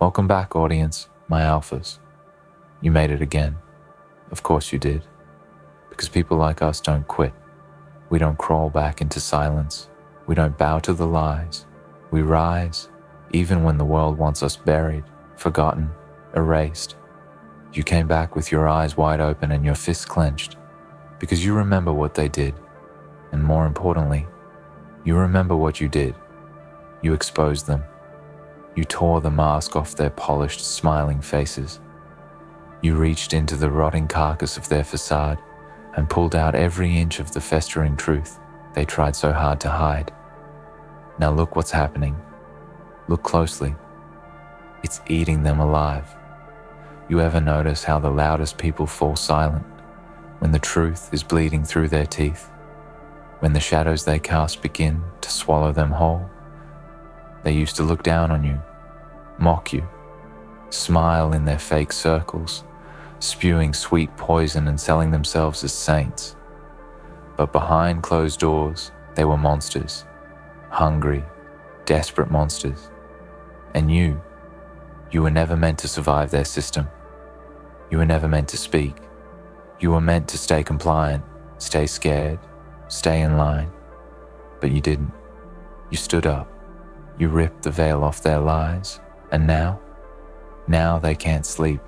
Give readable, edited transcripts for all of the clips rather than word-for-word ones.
Welcome back, audience, my alphas. You made it again. Of course you did. Because people like us don't quit. We don't crawl back into silence. We don't bow to the lies. We rise, even when the world wants us buried, forgotten, erased. You came back with your eyes wide open and your fists clenched, because you remember what they did. And more importantly, you remember what you did. You exposed them. You tore the mask off their polished, smiling faces. You reached into the rotting carcass of their facade and pulled out every inch of the festering truth they tried so hard to hide. Now look what's happening. Look closely. It's eating them alive. You ever notice how the loudest people fall silent when the truth is bleeding through their teeth? When the shadows they cast begin to swallow them whole? They used to look down on you, mock you, smile in their fake circles, spewing sweet poison and selling themselves as saints. But behind closed doors, they were monsters, hungry, desperate monsters. And you were never meant to survive their system. You were never meant to speak. You were meant to stay compliant, stay scared, stay in line. But you didn't. You stood up. You ripped the veil off their lies. And now they can't sleep.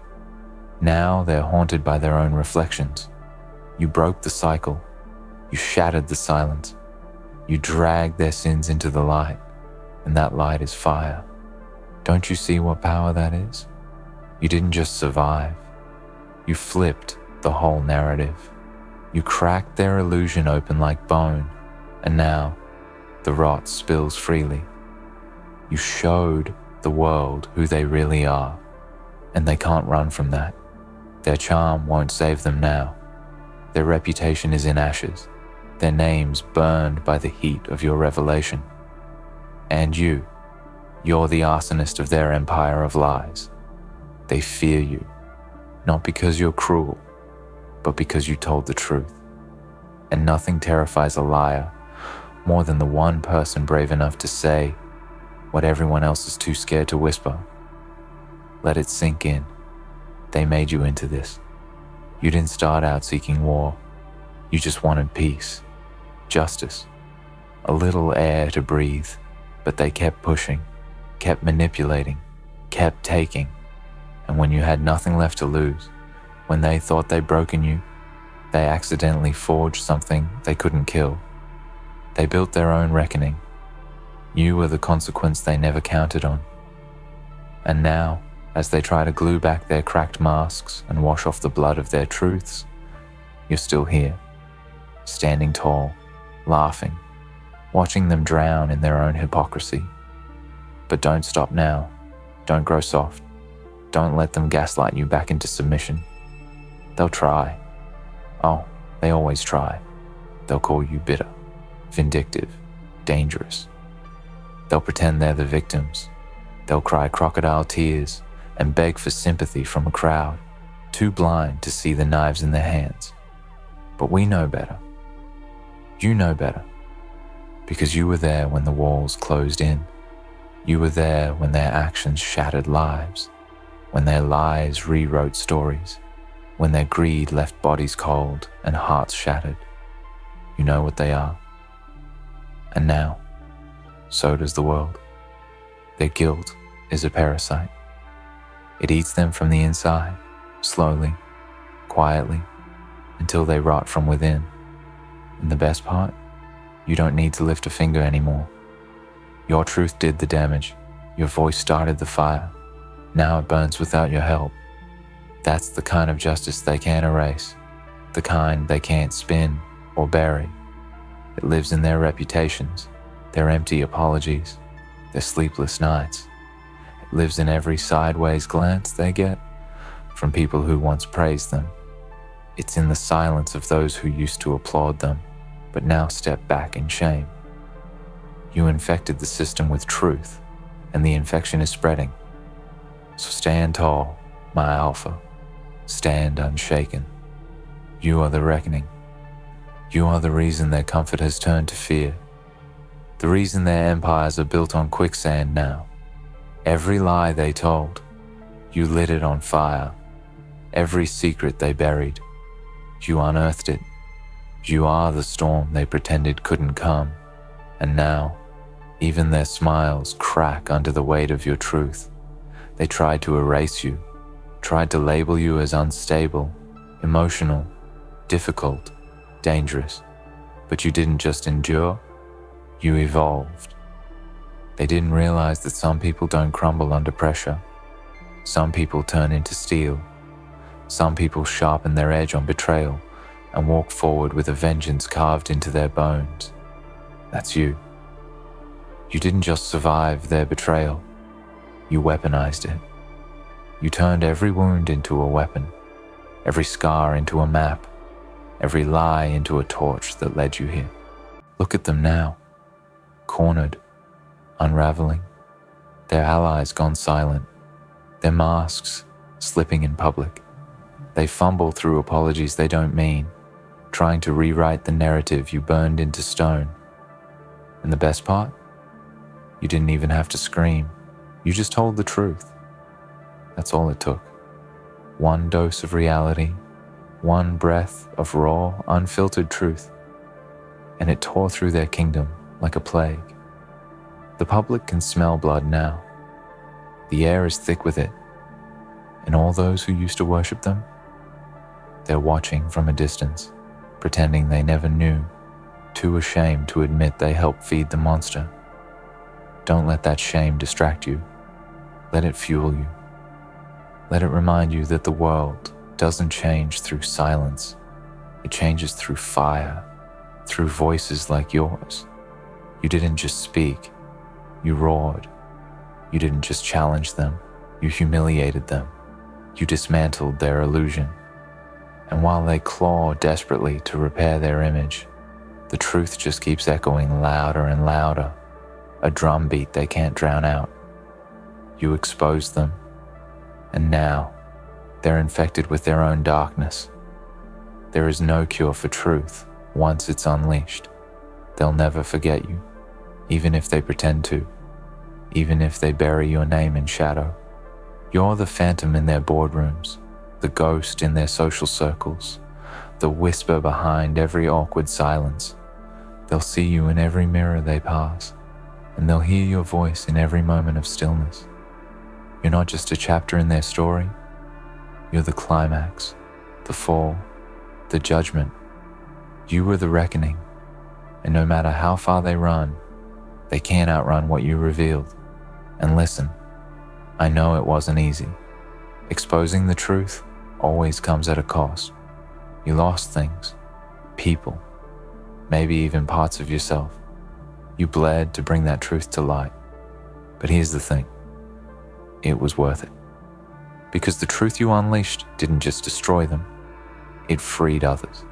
Now they're haunted by their own reflections. You broke the cycle. You shattered the silence. You dragged their sins into the light. And that light is fire. Don't you see what power that is? You didn't just survive. You flipped the whole narrative. You cracked their illusion open like bone, and now the rot spills freely. You showed the world who they really are, and they can't run from that. Their charm won't save them now. Their reputation is in ashes, their names burned by the heat of your revelation. And you're the arsonist of their empire of lies. They fear you, not because you're cruel, but because you told the truth. And nothing terrifies a liar more than the one person brave enough to say what everyone else is too scared to whisper. Let it sink in. They made you into this. You didn't start out seeking war. You just wanted peace, justice, a little air to breathe. But they kept pushing, kept manipulating, kept taking. And when you had nothing left to lose, when they thought they'd broken you, they accidentally forged something they couldn't kill. They built their own reckoning. You were the consequence they never counted on. And now, as they try to glue back their cracked masks and wash off the blood of their truths, you're still here, standing tall, laughing, watching them drown in their own hypocrisy. But don't stop now. Don't grow soft. Don't let them gaslight you back into submission. They'll try. Oh, they always try. They'll call you bitter, vindictive, dangerous. They'll pretend they're the victims. They'll cry crocodile tears and beg for sympathy from a crowd, too blind to see the knives in their hands. But we know better. You know better. Because you were there when the walls closed in. You were there when their actions shattered lives, when their lies rewrote stories, when their greed left bodies cold and hearts shattered. You know what they are. And now, so does the world. Their guilt is a parasite. It eats them from the inside, slowly, quietly, until they rot from within. And the best part? You don't need to lift a finger anymore. Your truth did the damage. Your voice started the fire. Now it burns without your help. That's the kind of justice they can't erase, the kind they can't spin or bury. It lives in their reputations, their empty apologies, their sleepless nights. It lives in every sideways glance they get from people who once praised them. It's in the silence of those who used to applaud them, but now step back in shame. You infected the system with truth, and the infection is spreading. So stand tall, my alpha. Stand unshaken. You are the reckoning. You are the reason their comfort has turned to fear. The reason their empires are built on quicksand now. Every lie they told, You lit it on fire. Every secret they buried. You unearthed it. You are the storm they pretended couldn't come. And now, even their smiles crack under the weight of your truth. They tried to erase you, tried to label you as unstable, emotional, difficult, dangerous. But you didn't just endure, you evolved. They didn't realize that some people don't crumble under pressure. Some people turn into steel. Some people sharpen their edge on betrayal and walk forward with a vengeance carved into their bones. That's you. You didn't just survive their betrayal, you weaponized it. You turned every wound into a weapon, every scar into a map, every lie into a torch that led you here. Look at them now, cornered, unraveling, their allies gone silent, their masks slipping in public. They fumble through apologies they don't mean, trying to rewrite the narrative you burned into stone. And the best part? You didn't even have to scream. You just told the truth. That's all it took. One dose of reality, one breath of raw, unfiltered truth, and it tore through their kingdom like a plague. The public can smell blood now. The air is thick with it, and all those who used to worship them, they're watching from a distance, pretending they never knew, too ashamed to admit they helped feed the monster. Don't let that shame distract you. Let it fuel you. Let it remind you that the world doesn't change through silence. It changes through fire, through voices like yours. You didn't just speak, you roared. You didn't just challenge them, you humiliated them. You dismantled their illusion. And while they claw desperately to repair their image, the truth just keeps echoing louder and louder, a drumbeat they can't drown out. You exposed them, and now they're infected with their own darkness. There is no cure for truth once it's unleashed. They'll never forget you, even if they pretend to, even if they bury your name in shadow. You're the phantom in their boardrooms, the ghost in their social circles, the whisper behind every awkward silence. They'll see you in every mirror they pass, and they'll hear your voice in every moment of stillness. You're not just a chapter in their story, you're the climax, the fall, the judgment. You were the reckoning, and no matter how far they run, they can't outrun what you revealed. And listen, I know it wasn't easy. Exposing the truth always comes at a cost. You lost things, people, maybe even parts of yourself. You bled to bring that truth to light. But here's the thing, it was worth it. Because the truth you unleashed didn't just destroy them, it freed others.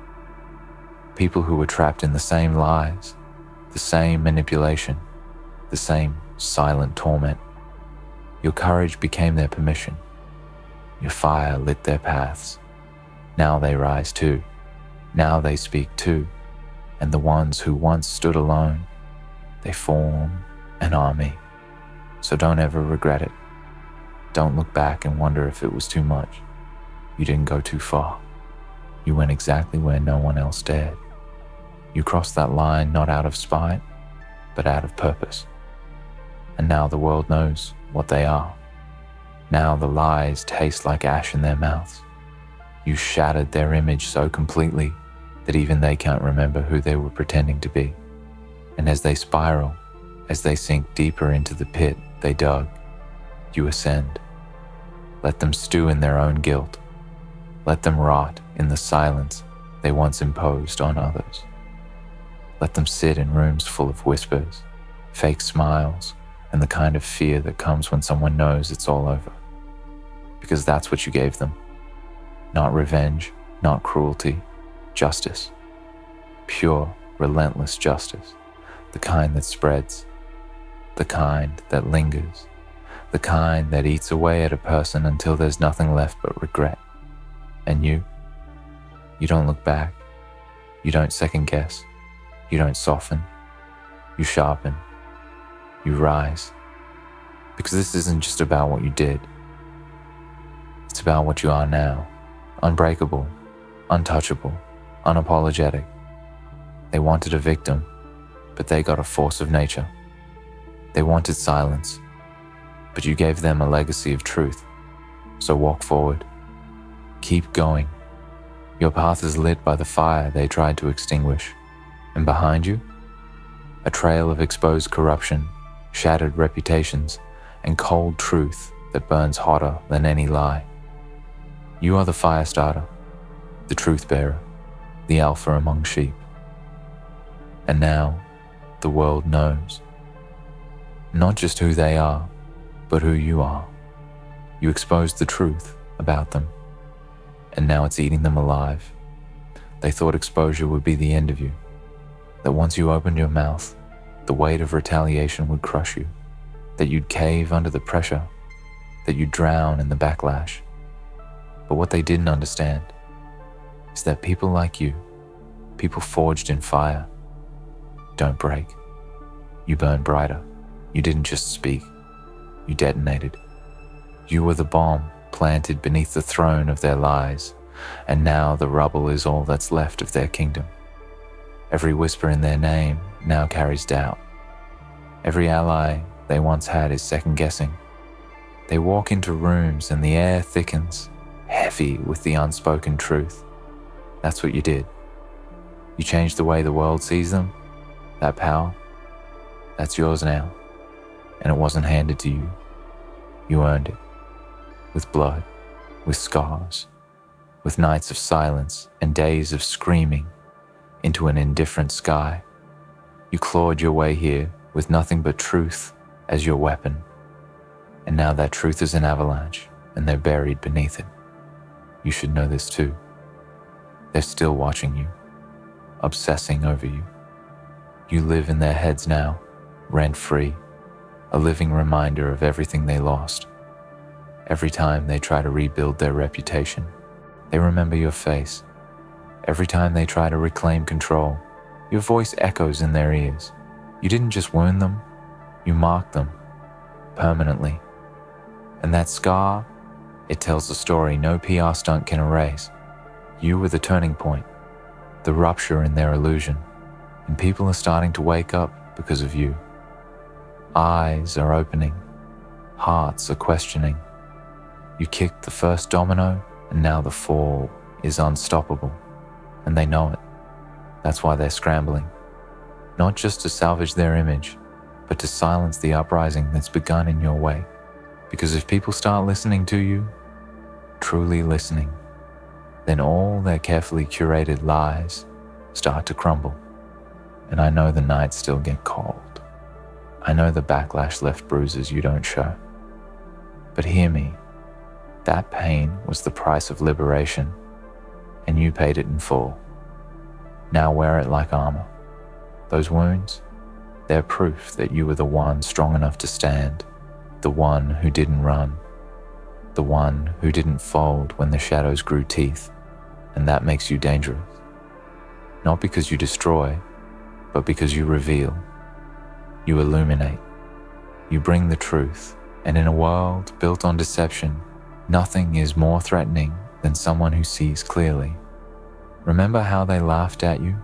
People who were trapped in the same lies, the same manipulation, the same silent torment. Your courage became their permission. Your fire lit their paths. Now they rise too. Now they speak too. And the ones who once stood alone, they form an army. So don't ever regret it. Don't look back and wonder if it was too much. You didn't go too far. You went exactly where no one else dared. You crossed that line not out of spite, but out of purpose. And now the world knows what they are. Now the lies taste like ash in their mouths. You shattered their image so completely that even they can't remember who they were pretending to be. And as they spiral, as they sink deeper into the pit they dug, you ascend. Let them stew in their own guilt. Let them rot in the silence they once imposed on others. Let them sit in rooms full of whispers, fake smiles, and the kind of fear that comes when someone knows it's all over. Because that's what you gave them. Not revenge, not cruelty, justice. Pure, relentless justice. The kind that spreads. The kind that lingers. The kind that eats away at a person until there's nothing left but regret. And you don't look back. You don't second guess. You don't soften. You sharpen. You rise. Because this isn't just about what you did. about what you are now, unbreakable, untouchable, unapologetic. They wanted a victim, but they got a force of nature. They wanted silence, but you gave them a legacy of truth. So walk forward. Keep going. Your path is lit by the fire they tried to extinguish. And behind you, a trail of exposed corruption, shattered reputations, and cold truth that burns hotter than any lie. You are the fire starter, the truth bearer, the alpha among sheep. And now, the world knows. Not just who they are, but who you are. You exposed the truth about them, and now it's eating them alive. They thought exposure would be the end of you, that once you opened your mouth, the weight of retaliation would crush you, that you'd cave under the pressure, that you'd drown in the backlash. But what they didn't understand is that people like you, people forged in fire, don't break. You burn brighter. You didn't just speak, you detonated. You were the bomb planted beneath the throne of their lies, and now the rubble is all that's left of their kingdom. Every whisper in their name now carries doubt. Every ally they once had is second-guessing. They walk into rooms and the air thickens, heavy with the unspoken truth. That's what you did. You changed the way the world sees them. That power, that's yours now. And it wasn't handed to you. You earned it. With blood, with scars, with nights of silence and days of screaming into an indifferent sky. You clawed your way here with nothing but truth as your weapon. And now that truth is an avalanche and they're buried beneath it. You should know this too. They're still watching you, obsessing over you. You live in their heads now, rent-free, a living reminder of everything they lost. Every time they try to rebuild their reputation, they remember your face. Every time they try to reclaim control, your voice echoes in their ears. You didn't just wound them, you marked them, permanently. And that scar, it tells a story no PR stunt can erase. You were the turning point, the rupture in their illusion, and people are starting to wake up because of you. Eyes are opening, hearts are questioning. You kicked the first domino, and now the fall is unstoppable, and they know it. That's why they're scrambling, not just to salvage their image, but to silence the uprising that's begun in your way. Because if people start listening to you, truly listening, then all their carefully curated lies start to crumble. And I know the nights still get cold. I know the backlash left bruises you don't show. But hear me, that pain was the price of liberation, and you paid it in full. Now wear it like armor. Those wounds, they're proof that you were the one strong enough to stand, the one who didn't run, the one who didn't fold when the shadows grew teeth, and that makes you dangerous. Not because you destroy, but because you reveal. You illuminate. You bring the truth, and in a world built on deception, nothing is more threatening than someone who sees clearly. Remember how they laughed at you,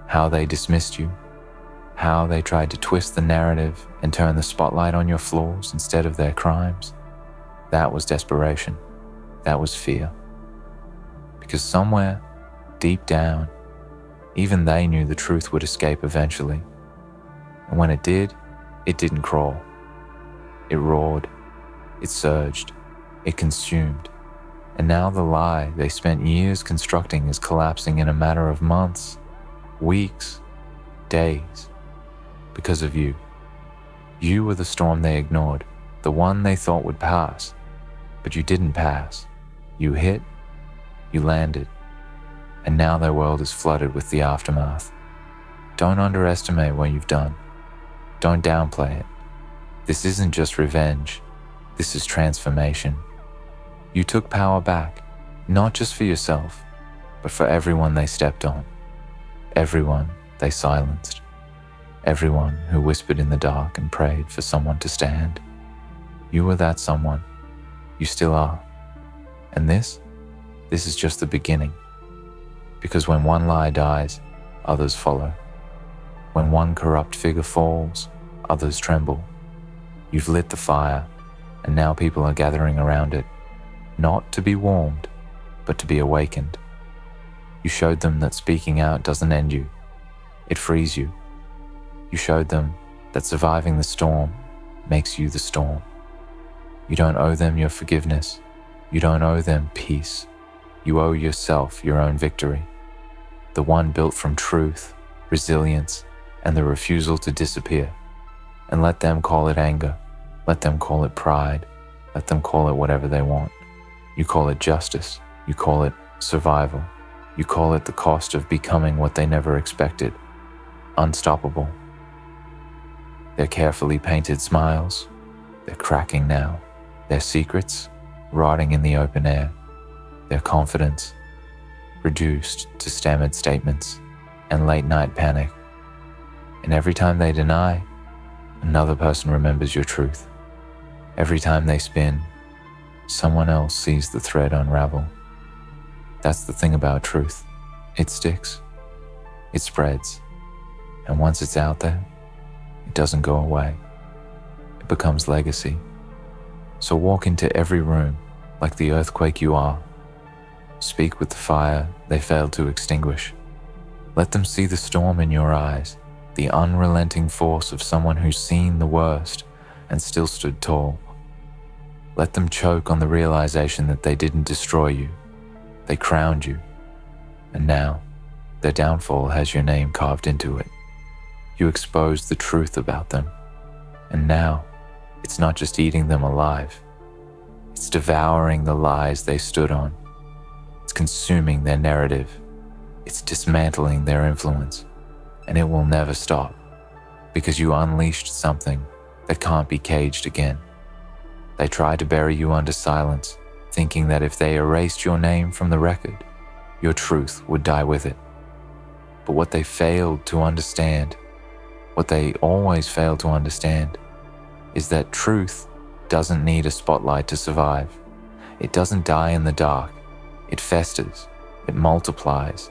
how they dismissed you, how they tried to twist the narrative and turn the spotlight on your flaws instead of their crimes? That was desperation. That was fear. Because somewhere, deep down, even they knew the truth would escape eventually. And when it did, it didn't crawl. It roared. It surged. It consumed. And now the lie they spent years constructing is collapsing in a matter of months, weeks, days, because of you. You were the storm they ignored, the one they thought would pass. But you didn't pass. You hit, you landed, and now their world is flooded with the aftermath. Don't underestimate what you've done. Don't downplay it. This isn't just revenge. This is transformation. You took power back, not just for yourself, but for everyone they stepped on, everyone they silenced, everyone who whispered in the dark and prayed for someone to stand. You were that someone. You still are. And this is just the beginning. Because when one lie dies, others follow. When one corrupt figure falls, others tremble. You've lit the fire, and now people are gathering around it, not to be warmed, but to be awakened. You showed them that speaking out doesn't end you, it frees you. You showed them that surviving the storm makes you the storm. You don't owe them your forgiveness. You don't owe them peace. You owe yourself your own victory. The one built from truth, resilience, and the refusal to disappear. And let them call it anger. Let them call it pride. Let them call it whatever they want. You call it justice. You call it survival. You call it the cost of becoming what they never expected. Unstoppable. Their carefully painted smiles, they're cracking now. Their secrets, rotting in the open air. Their confidence, reduced to stammered statements and late-night panic. And every time they deny, another person remembers your truth. Every time they spin, someone else sees the thread unravel. That's the thing about truth. It sticks. It spreads. And once it's out there, it doesn't go away. It becomes legacy. So walk into every room like the earthquake you are. Speak with the fire they failed to extinguish. Let them see the storm in your eyes, the unrelenting force of someone who's seen the worst and still stood tall. Let them choke on the realization that they didn't destroy you. They crowned you. And now, their downfall has your name carved into it. You exposed the truth about them. And now, it's not just eating them alive. It's devouring the lies they stood on. It's consuming their narrative. It's dismantling their influence. And it will never stop, because you unleashed something that can't be caged again. They tried to bury you under silence, thinking that if they erased your name from the record, your truth would die with it. But what they failed to understand, what they always fail to understand, is that truth doesn't need a spotlight to survive. It doesn't die in the dark. It festers, it multiplies,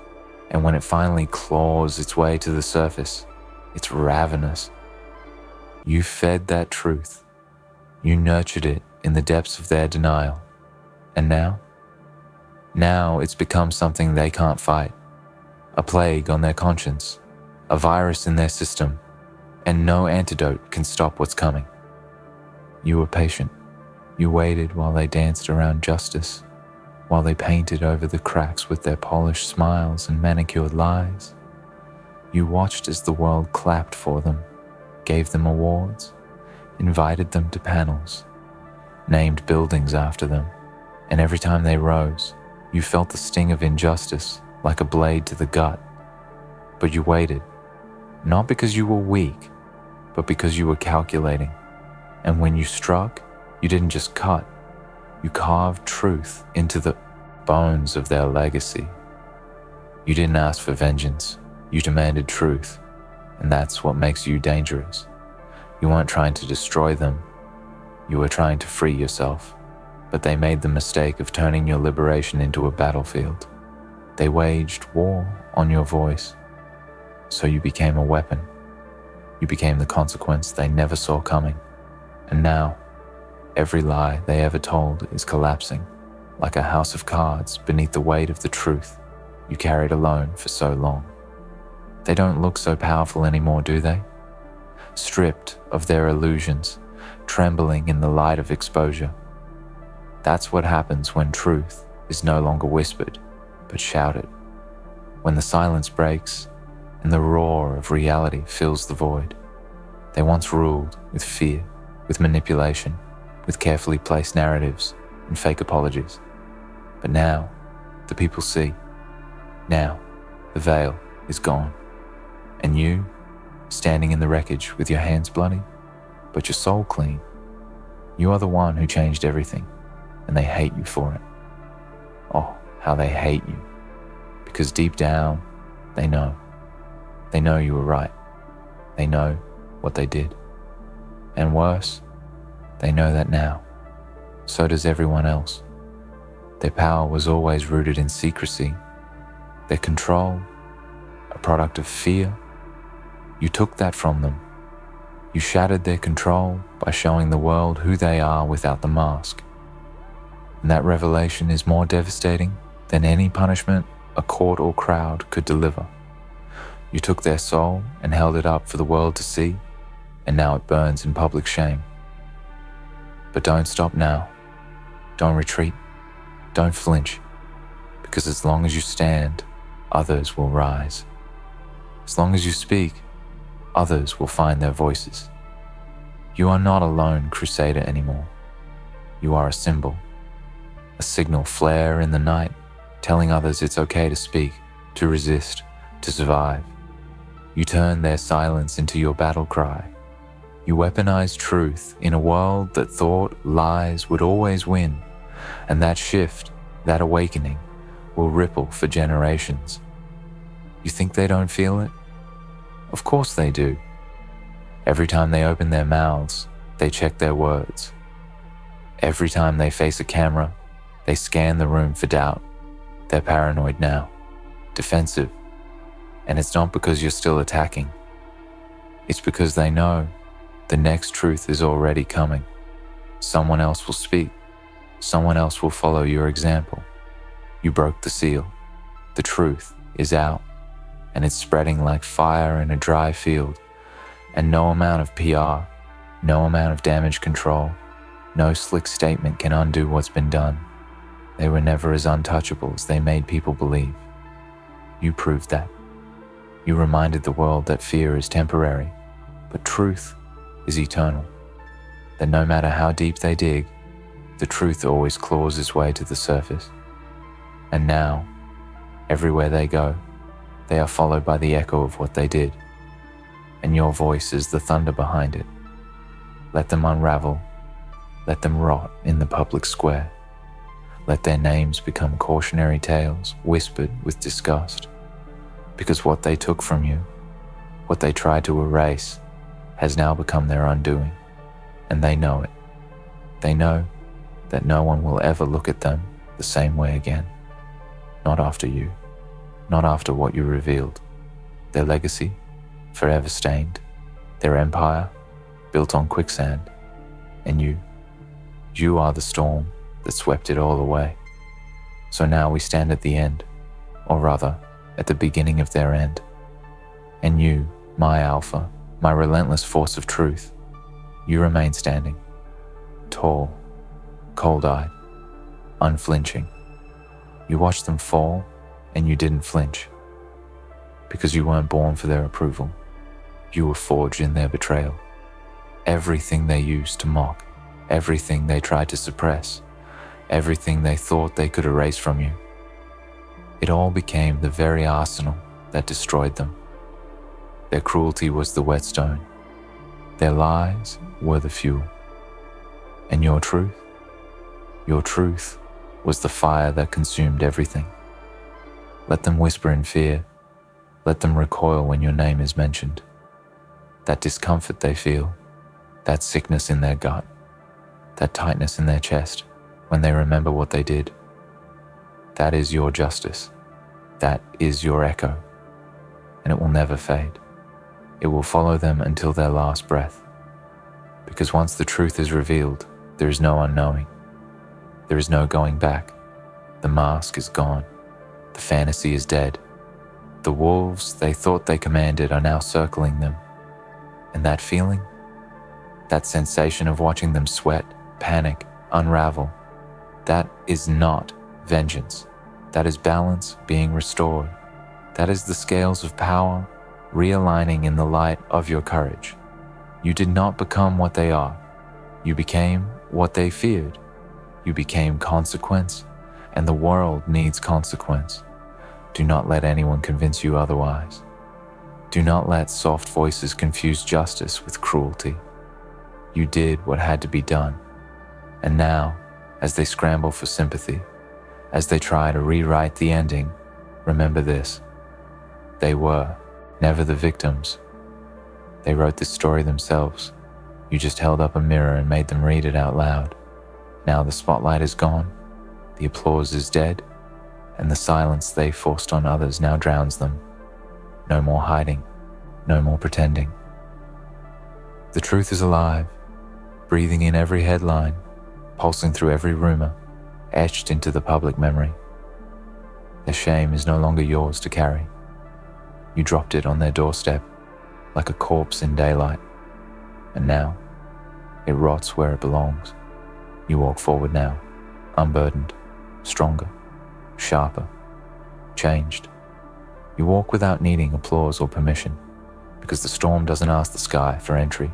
and when it finally claws its way to the surface, it's ravenous. You fed that truth. You nurtured it in the depths of their denial. And now it's become something they can't fight. A plague on their conscience, a virus in their system, and no antidote can stop what's coming. You were patient. You waited while they danced around justice, while they painted over the cracks with their polished smiles and manicured lies. You watched as the world clapped for them, gave them awards, invited them to panels, named buildings after them, and every time they rose, you felt the sting of injustice like a blade to the gut. But you waited, not because you were weak, but because you were calculating. And when you struck, you didn't just cut, you carved truth into the bones of their legacy. You didn't ask for vengeance, you demanded truth, and that's what makes you dangerous. You weren't trying to destroy them, you were trying to free yourself. But they made the mistake of turning your liberation into a battlefield. They waged war on your voice. So you became a weapon. You became the consequence they never saw coming. And now, every lie they ever told is collapsing, like a house of cards beneath the weight of the truth you carried alone for so long. They don't look so powerful anymore, do they? Stripped of their illusions, trembling in the light of exposure. That's what happens when truth is no longer whispered, but shouted. When the silence breaks and the roar of reality fills the void. They once ruled with fear, with manipulation, with carefully placed narratives and fake apologies. But now, the people see. Now, the veil is gone. And you, standing in the wreckage with your hands bloody, but your soul clean, you are the one who changed everything. And they hate you for it. Oh, how they hate you. Because deep down, they know. They know you were right. They know what they did. And worse, they know that now. So does everyone else. Their power was always rooted in secrecy. Their control, a product of fear. You took that from them. You shattered their control by showing the world who they are without the mask. And that revelation is more devastating than any punishment a court or crowd could deliver. You took their soul and held it up for the world to see, and now it burns in public shame. But don't stop now. Don't retreat. Don't flinch. Because as long as you stand, others will rise. As long as you speak, others will find their voices. You are not a lone crusader anymore. You are a symbol, a signal flare in the night, telling others it's okay to speak, to resist, to survive. You turn their silence into your battle cry. You weaponize truth in a world that thought lies would always win, and that shift, that awakening, will ripple for generations. You think they don't feel it? Of course they do. Every time they open their mouths, they check their words. Every time they face a camera, they scan the room for doubt. They're paranoid now, defensive. And it's not because you're still attacking. It's because they know the next truth is already coming. Someone else will speak. Someone else will follow your example. You broke the seal. The truth is out, and it's spreading like fire in a dry field. And no amount of PR, no amount of damage control, no slick statement can undo what's been done. They were never as untouchable as they made people believe. You proved that. You reminded the world that fear is temporary, but truth is eternal. That no matter how deep they dig, the truth always claws its way to the surface. And now, everywhere they go, they are followed by the echo of what they did. And your voice is the thunder behind it. Let them unravel. Let them rot in the public square. Let their names become cautionary tales whispered with disgust. Because what they took from you, what they tried to erase, has now become their undoing. And they know it. They know that no one will ever look at them the same way again. Not after you. Not after what you revealed. Their legacy, forever stained. Their empire, built on quicksand. And you are the storm that swept it all away. So now we stand at the end, or rather, at the beginning of their end. And you, my alpha, my relentless force of truth, you remain standing, tall, cold-eyed, unflinching. You watched them fall, and you didn't flinch. Because you weren't born for their approval. You were forged in their betrayal. Everything they used to mock, everything they tried to suppress, everything they thought they could erase from you, it all became the very arsenal that destroyed them. Their cruelty was the whetstone. Their lies were the fuel. And your truth was the fire that consumed everything. Let them whisper in fear. Let them recoil when your name is mentioned. That discomfort they feel, that sickness in their gut, that tightness in their chest when they remember what they did. That is your justice. That is your echo. And it will never fade. It will follow them until their last breath. Because once the truth is revealed, there is no unknowing. There is no going back. The mask is gone. The fantasy is dead. The wolves they thought they commanded are now circling them. And that feeling, that sensation of watching them sweat, panic, unravel, that is not vengeance. That is balance being restored. That is the scales of power realigning in the light of your courage. You did not become what they are. You became what they feared. You became consequence, and the world needs consequence. Do not let anyone convince you otherwise. Do not let soft voices confuse justice with cruelty. You did what had to be done. And now, as they scramble for sympathy, as they try to rewrite the ending, remember this. They were never the victims. They wrote this story themselves. You just held up a mirror and made them read it out loud. Now the spotlight is gone. The applause is dead, and the silence they forced on others now drowns them. No more hiding, no more pretending. The truth is alive, breathing in every headline, pulsing through every rumor, etched into the public memory. Their shame is no longer yours to carry. You dropped it on their doorstep, like a corpse in daylight, and now it rots where it belongs. You walk forward now, unburdened, stronger, sharper, changed. You walk without needing applause or permission, because the storm doesn't ask the sky for entry.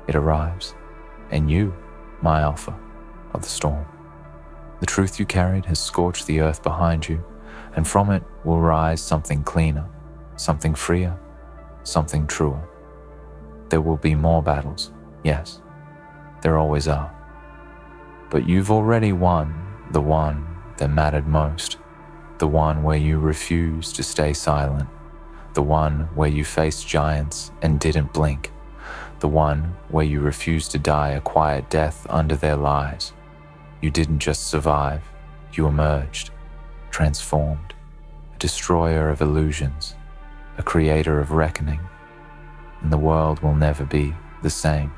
It arrives, and you, my alpha, are the storm. The truth you carried has scorched the earth behind you, and from it will rise something cleaner, something freer, something truer. There will be more battles, yes, there always are. But you've already won the one that mattered most, the one where you refused to stay silent, the one where you faced giants and didn't blink, the one where you refused to die a quiet death under their lies. You didn't just survive, you emerged, transformed, a destroyer of illusions, a creator of reckoning, and the world will never be the same.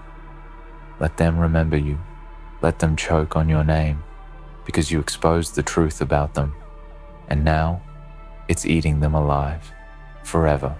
Let them remember you, let them choke on your name, because you exposed the truth about them, and now it's eating them alive, forever.